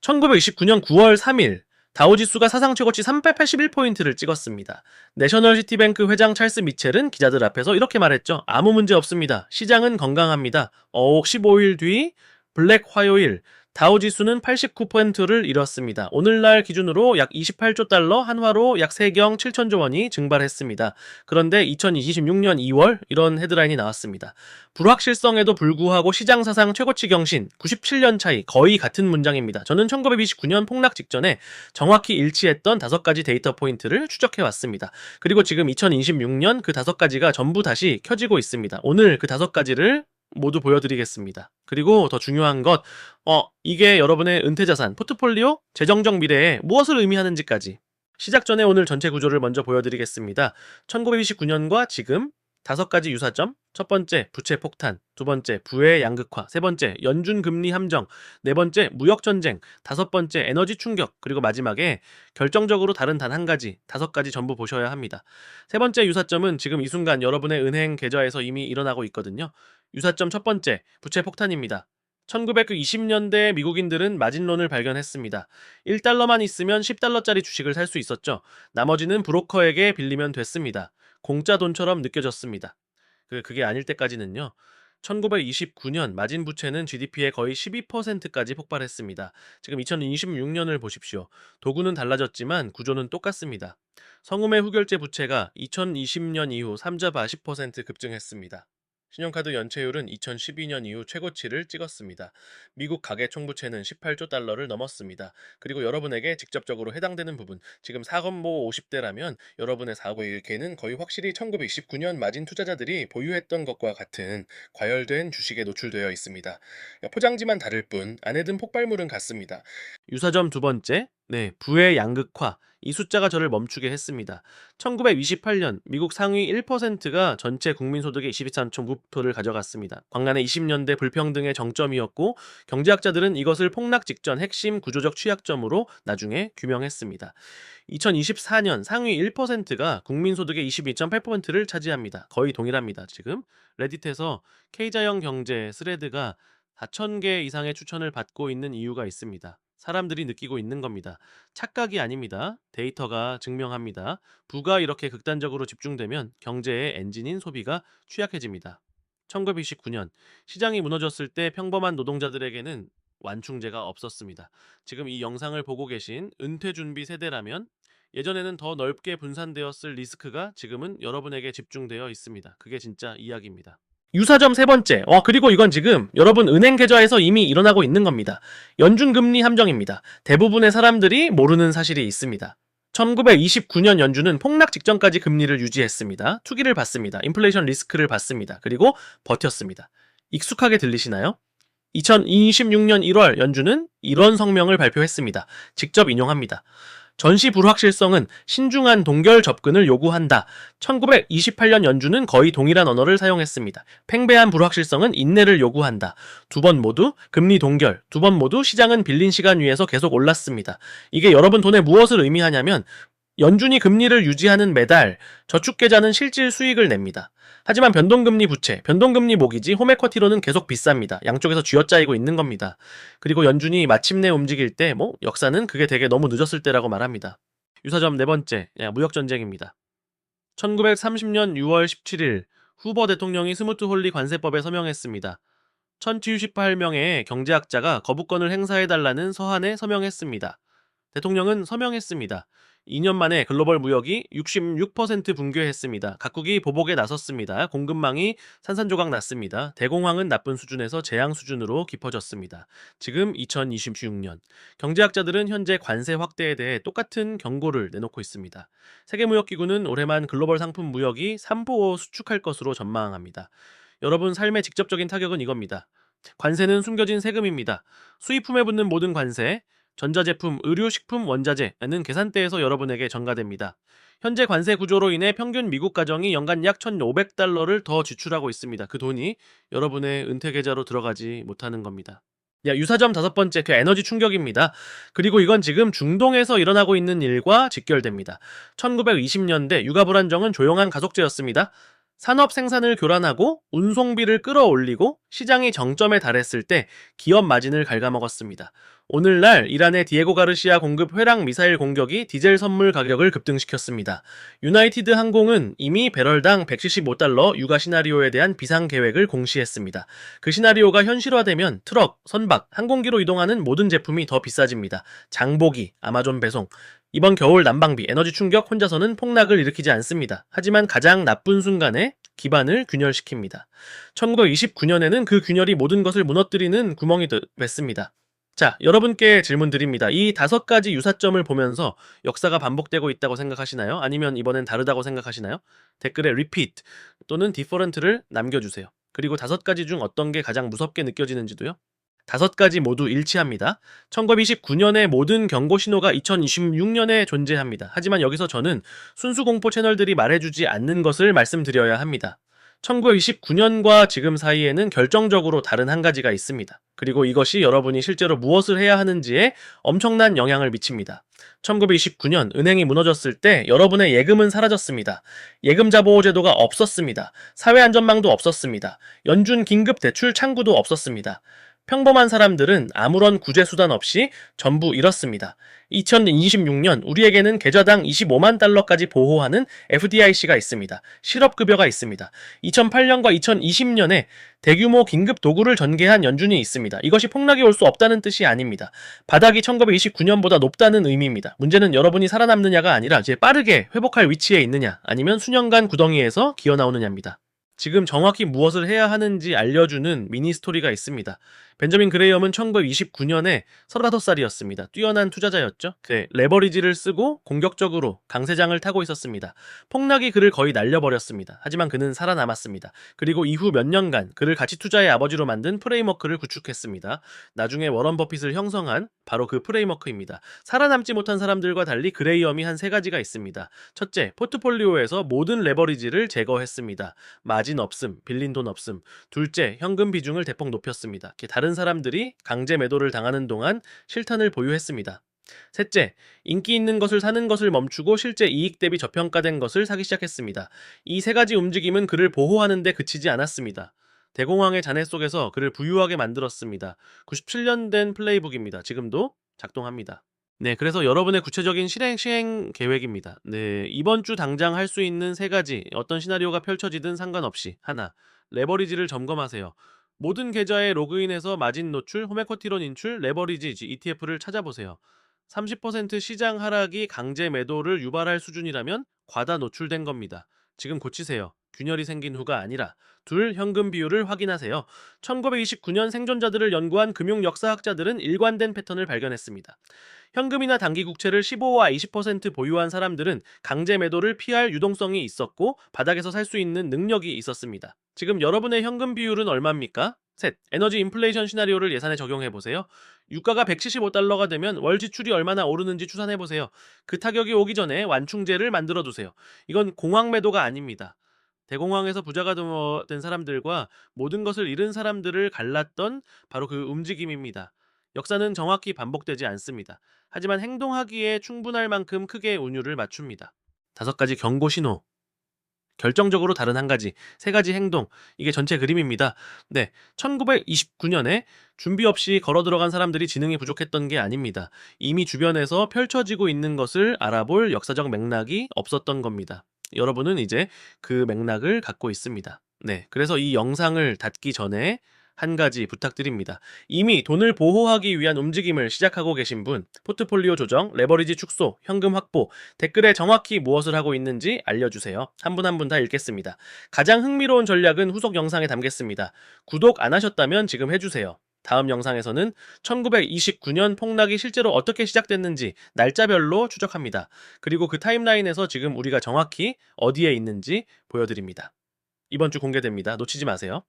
1929년 9월 3일 다우지수가 사상 최고치 381포인트를 찍었습니다. 내셔널시티뱅크 회장 찰스 미첼은 기자들 앞에서 이렇게 말했죠. 아무 문제 없습니다. 시장은 건강합니다. 15일 뒤 블랙 화요일 다우지수는 89%를 잃었습니다. 오늘날 기준으로 약 28조 달러, 한화로 약 3경 7천조 원이 증발했습니다. 그런데 2026년 2월 이런 헤드라인이 나왔습니다. 불확실성에도 불구하고 시장 사상 최고치 경신, 97년 차이, 거의 같은 문장입니다. 저는 1929년 폭락 직전에 정확히 일치했던 5가지 데이터 포인트를 추적해왔습니다. 그리고 지금 2026년 그 5가지가 전부 다시 켜지고 있습니다. 오늘 그 5가지를 모두 보여드리겠습니다. 그리고 더 중요한 것, 이게 여러분의 은퇴자산, 포트폴리오, 재정적 미래에 무엇을 의미하는지까지. 시작 전에 오늘 전체 구조를 먼저 보여드리겠습니다. 1929년과 지금 5가지 유사점. 첫 번째, 부채 폭탄. 두 번째, 부의 양극화. 세 번째, 연준 금리 함정. 네 번째, 무역 전쟁. 5번째, 에너지 충격. 그리고 마지막에 결정적으로 다른 단 한 가지, 5가지 전부 보셔야 합니다. 세 번째 유사점은 지금 이 순간 여러분의 은행 계좌에서 이미 일어나고 있거든요. 유사점 첫 번째, 부채 폭탄입니다. 1920년대 미국인들은 마진론을 발견했습니다. 1달러만 있으면 10달러짜리 주식을 살 수 있었죠. 나머지는 브로커에게 빌리면 됐습니다. 공짜 돈처럼 느껴졌습니다. 그게 아닐 때까지는요. 1929년 마진 부채는 GDP의 거의 12%까지 폭발했습니다. 지금 2026년을 보십시오. 도구는 달라졌지만 구조는 똑같습니다. 성음의 후결제 부채가 2020년 이후 3자 40% 급증했습니다. 신용카드 연체율은 2012년 이후 최고치를 찍었습니다. 미국 가계 총부채는 18조 달러를 넘었습니다. 그리고 여러분에게 직접적으로 해당되는 부분, 지금 4건모 50대라면 여러분의 4분의 1개는 거의 확실히 1929년 마진 투자자들이 보유했던 것과 같은 과열된 주식에 노출되어 있습니다. 포장지만 다를 뿐 안에 든 폭발물은 같습니다. 유사점 두 번째, 부의 양극화. 이 숫자가 저를 멈추게 했습니다. 1928년 미국 상위 1%가 전체 국민소득의 23.9%를 가져갔습니다. 광란의 20년대 불평등의 정점이었고 경제학자들은 이것을 폭락 직전 핵심 구조적 취약점으로 나중에 규명했습니다. 2024년 상위 1%가 국민소득의 22.8%를 차지합니다. 거의 동일합니다. 지금 레딧에서 K자형 경제 스레드가 4,000개 이상의 추천을 받고 있는 이유가 있습니다. 사람들이 느끼고 있는 겁니다. 착각이 아닙니다. 데이터가 증명합니다. 부가 이렇게 극단적으로 집중되면 경제의 엔진인 소비가 취약해집니다. 1929년 시장이 무너졌을 때 평범한 노동자들에게는 완충제가 없었습니다. 지금 이 영상을 보고 계신 은퇴 준비 세대라면 예전에는 더 넓게 분산되었을 리스크가 지금은 여러분에게 집중되어 있습니다. 그게 진짜 이야기입니다. 유사점 세 번째. 그리고 이건 지금 여러분 은행 계좌에서 이미 일어나고 있는 겁니다. 연준금리 함정입니다. 대부분의 사람들이 모르는 사실이 있습니다. 1929년 연준은 폭락 직전까지 금리를 유지했습니다. 투기를 받습니다. 인플레이션 리스크를 받습니다. 그리고 버텼습니다. 익숙하게 들리시나요? 2026년 1월 연준은 이런 성명을 발표했습니다. 직접 인용합니다. 전시 불확실성은 신중한 동결 접근을 요구한다. 1928년 연준은 거의 동일한 언어를 사용했습니다. 팽배한 불확실성은 인내를 요구한다. 두 번 모두 금리 동결, 두 번 모두 시장은 빌린 시간 위에서 계속 올랐습니다. 이게 여러분 돈에 무엇을 의미하냐면 연준이 금리를 유지하는 매달 저축계좌는 실질 수익을 냅니다. 하지만 변동금리 부채, 변동금리 모기지, 홈에쿼티로는 계속 비쌉니다. 양쪽에서 쥐어짜이고 있는 겁니다. 그리고 연준이 마침내 움직일 때 역사는 그게 되게 너무 늦었을 때라고 말합니다. 유사점 네 번째, 무역전쟁입니다. 1930년 6월 17일 후버 대통령이 스무트홀리 관세법에 서명했습니다. 1078명의 경제학자가 거부권을 행사해달라는 서한에 서명했습니다. 대통령은 서명했습니다. 2년 만에 글로벌 무역이 66% 붕괴했습니다. 각국이 보복에 나섰습니다. 공급망이 산산조각 났습니다. 대공황은 나쁜 수준에서 재앙 수준으로 깊어졌습니다. 지금 2026년 경제학자들은 현재 관세 확대에 대해 똑같은 경고를 내놓고 있습니다. 세계무역기구는 올해만 글로벌 상품 무역이 3% 수축할 것으로 전망합니다. 여러분 삶의 직접적인 타격은 이겁니다. 관세는 숨겨진 세금입니다. 수입품에 붙는 모든 관세, 전자제품, 의료식품, 원자재는 계산대에서 여러분에게 전가됩니다. 현재 관세 구조로 인해 평균 미국 가정이 연간 약 1,500달러를 더 지출하고 있습니다. 그 돈이 여러분의 은퇴 계좌로 들어가지 못하는 겁니다. 유사점 5번째, 에너지 충격입니다. 그리고 이건 지금 중동에서 일어나고 있는 일과 직결됩니다. 1920년대 유가 불안정은 조용한 가속제였습니다. 산업 생산을 교란하고 운송비를 끌어올리고 시장이 정점에 달했을 때 기업 마진을 갉아먹었습니다. 오늘날 이란의 디에고 가르시아 공급 회랑 미사일 공격이 디젤 선물 가격을 급등시켰습니다. 유나이티드 항공은 이미 배럴당 175달러 유가 시나리오에 대한 비상 계획을 공시했습니다. 그 시나리오가 현실화되면 트럭, 선박, 항공기로 이동하는 모든 제품이 더 비싸집니다. 장보기, 아마존 배송, 이번 겨울 난방비, 에너지 충격 혼자서는 폭락을 일으키지 않습니다. 하지만 가장 나쁜 순간에 기반을 균열시킵니다. 1929년에는 그 균열이 모든 것을 무너뜨리는 구멍이 됐습니다. 자, 여러분께 질문 드립니다. 이 5가지 유사점을 보면서 역사가 반복되고 있다고 생각하시나요? 아니면 이번엔 다르다고 생각하시나요? 댓글에 repeat 또는 different를 남겨주세요. 그리고 5가지 중 어떤 게 가장 무섭게 느껴지는지도요. 5가지 모두 일치합니다. 1929년의 모든 경고 신호가 2026년에 존재합니다. 하지만 여기서 저는 순수 공포 채널들이 말해주지 않는 것을 말씀드려야 합니다. 1929년과 지금 사이에는 결정적으로 다른 한 가지가 있습니다. 그리고 이것이 여러분이 실제로 무엇을 해야 하는지에 엄청난 영향을 미칩니다. 1929년 은행이 무너졌을 때 여러분의 예금은 사라졌습니다. 예금자보호 제도가 없었습니다. 사회안전망도 없었습니다. 연준 긴급 대출 창구도 없었습니다. 평범한 사람들은 아무런 구제 수단 없이 전부 잃었습니다. 2026년 우리에게는 계좌당 25만 달러까지 보호하는 FDIC가 있습니다. 실업급여가 있습니다. 2008년과 2020년에 대규모 긴급 도구를 전개한 연준이 있습니다. 이것이 폭락이 올 수 없다는 뜻이 아닙니다. 바닥이 1929년보다 높다는 의미입니다. 문제는 여러분이 살아남느냐가 아니라 이제 빠르게 회복할 위치에 있느냐 아니면 수년간 구덩이에서 기어나오느냐입니다. 지금 정확히 무엇을 해야 하는지 알려주는 미니 스토리가 있습니다. 벤저민 그레이엄은 1929년에 35살이었습니다. 뛰어난 투자자였죠. 레버리지를 쓰고 공격적으로 강세장을 타고 있었습니다. 폭락이 그를 거의 날려버렸습니다. 하지만 그는 살아남았습니다. 그리고 이후 몇 년간 그를 가치 투자의 아버지로 만든 프레임워크를 구축했습니다. 나중에 워런 버핏을 형성한 바로 그 프레임워크입니다. 살아남지 못한 사람들과 달리 그레이엄이 한 3가지가 있습니다. 첫째, 포트폴리오에서 모든 레버리지를 제거했습니다. 마진 없음, 빌린 돈 없음. 둘째, 현금 비중을 대폭 높였습니다. 다른 사람들이 강제 매도를 당하는 동안 실탄을 보유했습니다. 셋째, 인기 있는 것을 사는 것을 멈추고 실제 이익 대비 저평가된 것을 사기 시작했습니다. 이 3가지 움직임은 그를 보호하는 데 그치지 않았습니다. 대공황의 잔해 속에서 그를 부유하게 만들었습니다. 97년 된 플레이북입니다. 지금도 작동합니다. 네, 그래서 여러분의 구체적인 시행 계획입니다. 네, 이번 주 당장 할 수 있는 3가지, 어떤 시나리오가 펼쳐지든 상관없이 하나, 레버리지를 점검하세요. 모든 계좌에 로그인해서 마진 노출, 홈에쿼티론 인출, 레버리지 ETF를 찾아보세요. 30% 시장 하락이 강제 매도를 유발할 수준이라면 과다 노출된 겁니다. 지금 고치세요. 균열이 생긴 후가 아니라. 둘, 현금 비율을 확인하세요. 1929년 생존자들을 연구한 금융 역사학자들은 일관된 패턴을 발견했습니다. 현금이나 단기 국채를 15와 20% 보유한 사람들은 강제 매도를 피할 유동성이 있었고 바닥에서 살 수 있는 능력이 있었습니다. 지금 여러분의 현금 비율은 얼마입니까? 셋, 에너지 인플레이션 시나리오를 예산에 적용해보세요. 유가가 175달러가 되면 월 지출이 얼마나 오르는지 추산해보세요. 그 타격이 오기 전에 완충제를 만들어두세요. 이건 공황 매도가 아닙니다. 대공황에서 부자가 된 사람들과 모든 것을 잃은 사람들을 갈랐던 바로 그 움직임입니다. 역사는 정확히 반복되지 않습니다. 하지만 행동하기에 충분할 만큼 크게 운율을 맞춥니다. 5가지 경고 신호. 결정적으로 다른 한 가지, 3가지 행동, 이게 전체 그림입니다. 네, 1929년에 준비 없이 걸어 들어간 사람들이 지능이 부족했던 게 아닙니다. 이미 주변에서 펼쳐지고 있는 것을 알아볼 역사적 맥락이 없었던 겁니다. 여러분은 이제 그 맥락을 갖고 있습니다. 네, 그래서 이 영상을 닫기 전에 한 가지 부탁드립니다. 이미 돈을 보호하기 위한 움직임을 시작하고 계신 분, 포트폴리오 조정, 레버리지 축소, 현금 확보, 댓글에 정확히 무엇을 하고 있는지 알려주세요. 한 분 한 분 다 읽겠습니다. 가장 흥미로운 전략은 후속 영상에 담겠습니다. 구독 안 하셨다면 지금 해주세요. 다음 영상에서는 1929년 폭락이 실제로 어떻게 시작됐는지 날짜별로 추적합니다. 그리고 그 타임라인에서 지금 우리가 정확히 어디에 있는지 보여드립니다. 이번 주 공개됩니다. 놓치지 마세요.